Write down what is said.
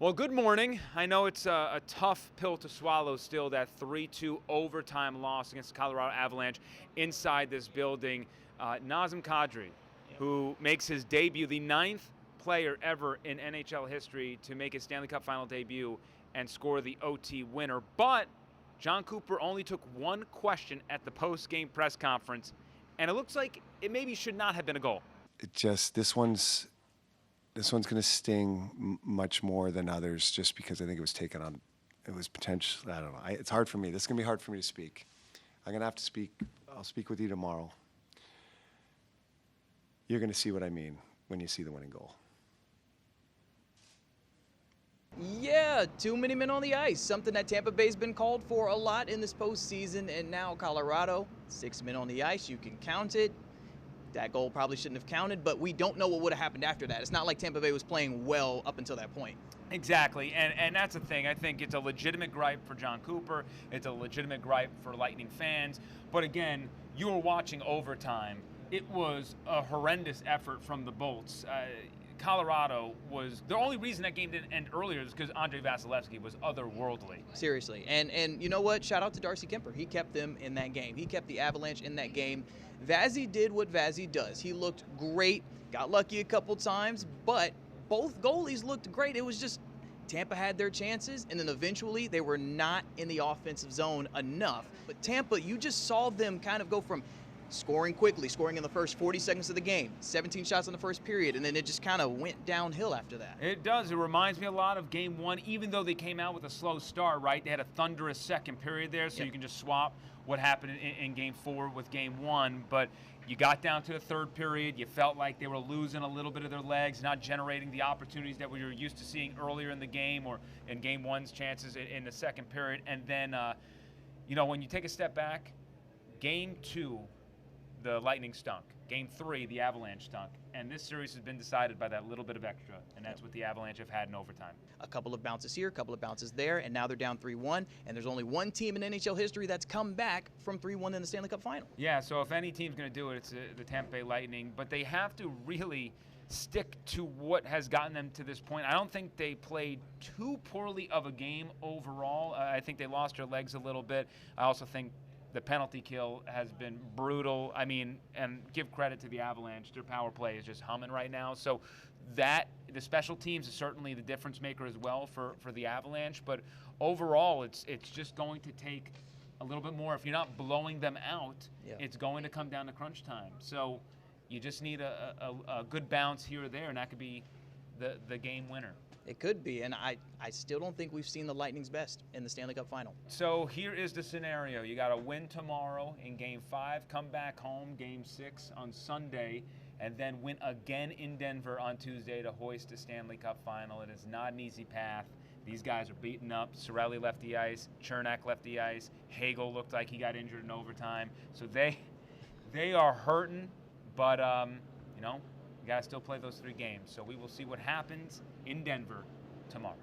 Well, good morning. I know it's a tough pill to swallow still, that 3-2 overtime loss against the Colorado Avalanche inside this building. Nazem Kadri, who makes his debut, the 9th player ever in NHL history to make his Stanley Cup Final debut and score the OT winner. But John Cooper only took one question at the post-game press conference, and it looks like it maybe should not have been a goal. This one's going to sting much more than others just because I think it was taken on. It was potentially, I don't know. It's hard for me. This is going to be hard for me to speak. I'm going to have to speak. I'll speak with you tomorrow. You're going to see what I mean when you see the winning goal. Yeah, too many men on the ice, something that Tampa Bay's been called for a lot in this postseason, and now Colorado, 6 men on the ice, you can count it. That goal probably shouldn't have counted, but we don't know what would have happened after that. It's not like Tampa Bay was playing well up until that point. Exactly, and that's the thing. I think it's a legitimate gripe for John Cooper. It's a legitimate gripe for Lightning fans. But again, you were watching overtime. It was a horrendous effort from the Bolts. Colorado was the only reason that game didn't end earlier is because Andrei Vasilevsky was otherworldly. Seriously, and you know what? Shout out to Darcy Kemper. He kept them in that game. He kept the Avalanche in that game. Vazzy did what Vazzy does. He looked great, got lucky a couple times, but both goalies looked great. It was just Tampa had their chances, and then eventually they were not in the offensive zone enough. But Tampa, you just saw them kind of go from scoring quickly, scoring in the first 40 seconds of the game, 17 shots in the first period, and then it just kind of went downhill after that. It does. It reminds me a lot of Game 1, even though they came out with a slow start, right? They had a thunderous second period there, so you can just swap what happened in Game 4 with Game 1. But you got down to the third period. You felt like they were losing a little bit of their legs, not generating the opportunities that we were used to seeing earlier in the game or in Game 1's chances in the second period. And then, when you take a step back, Game 2, the Lightning stunk. Game 3, the Avalanche stunk. And this series has been decided by that little bit of extra, and that's what the Avalanche have had in overtime. A couple of bounces here, a couple of bounces there, and now they're down 3-1, and there's only one team in NHL history that's come back from 3-1 in the Stanley Cup Final. Yeah, so if any team's going to do it, it's the Tampa Bay Lightning, but they have to really stick to what has gotten them to this point. I don't think they played too poorly of a game overall. I think they lost their legs a little bit. I also think the penalty kill has been brutal. I mean, and give credit to the Avalanche. Their power play is just humming right now. So the special teams is certainly the difference maker as well for the Avalanche. But overall, it's just going to take a little bit more. If you're not blowing them out, it's going to come down to crunch time. So you just need a good bounce here or there, and that could be the game winner. It could be, and I still don't think we've seen the Lightning's best in the Stanley Cup Final. So here is the scenario. You got to win tomorrow in Game 5, come back home Game 6 on Sunday, and then win again in Denver on Tuesday to hoist the Stanley Cup Final. It is not an easy path. These guys are beaten up. Cirelli left the ice. Chernak left the ice. Hagel looked like he got injured in overtime. So they are hurting, but, you got to still play those 3 games. So we will see what happens in Denver tomorrow.